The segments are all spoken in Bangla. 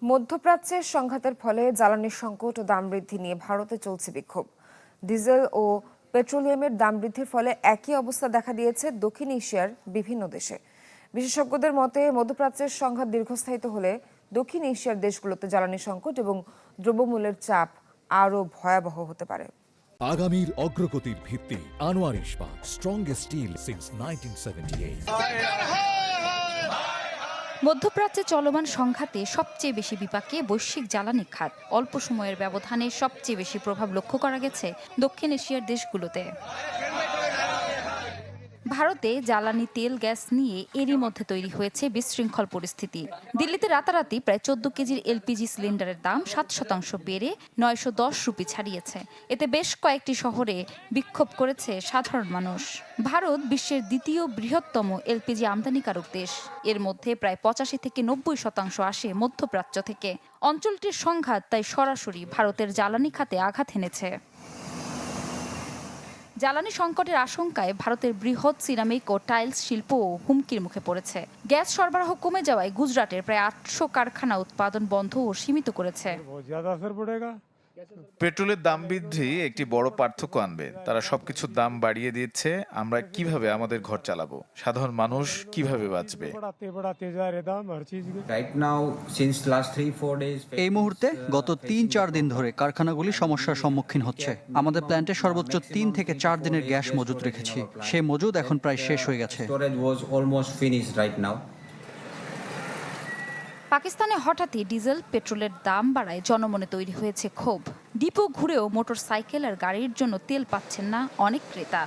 মধ্যপ্রাচ্যের সংঘাতের ফলে জ্বালানির সংকট ও দাম বৃদ্ধি নিয়ে ভারতে চলছে বিক্ষোভ। ডিজেল ও পেট্রোলিয়ামের দাম বৃদ্ধির ফলে একই অবস্থা দেখা দিয়েছে দক্ষিণ এশিয়ার বিভিন্ন দেশে। বিশেষজ্ঞদের মতে মধ্যপ্রাচ্যের সংঘাত দীর্ঘস্থায়িত হলে দক্ষিণ এশিয়ার দেশগুলোতে জ্বালানি সংকট এবং দ্রব্যমূল্যের চাপ আরও ভয়াবহ হতে পারে। আগামীর অগ্রগতির ভিত্তি আনোয়ার ইস্পাত, স্ট্রংগেস্ট স্টিল সিন্স 1978। মধ্যপ্রাচ্যে চলমান সংঘাতে সবচেয়ে বেশি বিপাকে বৈশ্বিক জ্বালানি খাত। অল্প সময়ের ব্যবধানে সবচেয়ে বেশি প্রভাব লক্ষ্য করা গেছে দক্ষিণ এশিয়ার দেশগুলোতে। ভারতে জ্বালানি তেল গ্যাস নিয়ে এরই মধ্যে তৈরি হয়েছে বিশৃঙ্খল পরিস্থিতি। দিল্লিতে রাতারাতি প্রায় 14 কেজির এলপিজি সিলিন্ডারের দাম 7% বেড়ে 910 রুপি ছাড়িয়েছে। এতে বেশ কয়েকটি শহরে বিক্ষোভ করেছে সাধারণ মানুষ। ভারত বিশ্বের দ্বিতীয় বৃহত্তম এলপিজি আমদানিকারক দেশ। এর মধ্যে প্রায় 85 থেকে 90% আসে মধ্যপ্রাচ্য থেকে। অঞ্চলটির সংঘাত তাই সরাসরি ভারতের জ্বালানি খাতে আঘাত এনেছে। জ্বালানি সংকটের আশঙ্কায় ভারতের বৃহৎ সিরামিক ও টাইলস শিল্পও হুমকির মুখে পড়েছে। গ্যাস সরবরাহ কমে যাওয়ায় গুজরাটের প্রায় 800 কারখানা উৎপাদন বন্ধ ও সীমিত করেছে। পেট্রোলের দাম বৃদ্ধি একটি বড় পার্থক্য আনবে। তারা সবকিছুর দাম বাড়িয়ে দিচ্ছে। আমরা কিভাবে আমাদের ঘর চালাবো? সাধারণ মানুষ কিভাবে বাঁচবে? এই মুহূর্তে গত ৩-৪ দিন ধরে কারখানাগুলি সমস্যার সম্মুখীন হচ্ছে। আমাদের প্ল্যান্টে সর্বোচ্চ ৩ থেকে ৪ দিনের গ্যাস মজুত রেখেছি। সেই মজুদ এখন প্রায় শেষ হয়ে গেছে। পাকিস্তানে হঠাৎই ডিজেল পেট্রোলের দাম বাড়ায় জনমনে তৈরি হয়েছে ক্ষোভ। ডিপো ঘুরেও মোটর সাইকেল আর গাড়ির জন্য তেল পাচ্ছেন না অনেক ক্রেতা।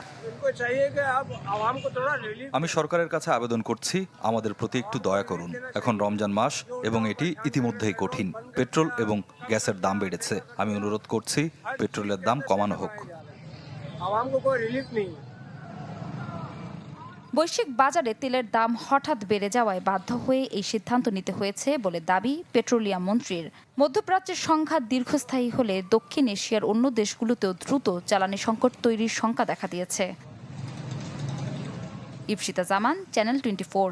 আমি সরকারের কাছে আবেদন করছি, আমাদের প্রতি একটু দয়া করুন। এখন রমজান মাস এবং এটি ইতিমধ্যেই কঠিন। পেট্রোল এবং গ্যাসের দাম বেড়েছে। আমি অনুরোধ করছি পেট্রোলের দাম কমানো হোক। বৈশ্বিক বাজারে তেলের দাম হঠাৎ বেড়ে যাওয়ায় বাধ্য হয়ে এই সিদ্ধান্ত নিতে হয়েছে বলে দাবি পেট্রোলিয়াম মন্ত্রীর। মধ্যপ্রাচ্যের সংঘাত দীর্ঘস্থায়ী হলে দক্ষিণ এশিয়ার অন্য দেশগুলোতেও দ্রুত জ্বালানি সংকট তৈরির শঙ্কা দেখা দিয়েছে। ইপসিতা জামান, চ্যানেল 24।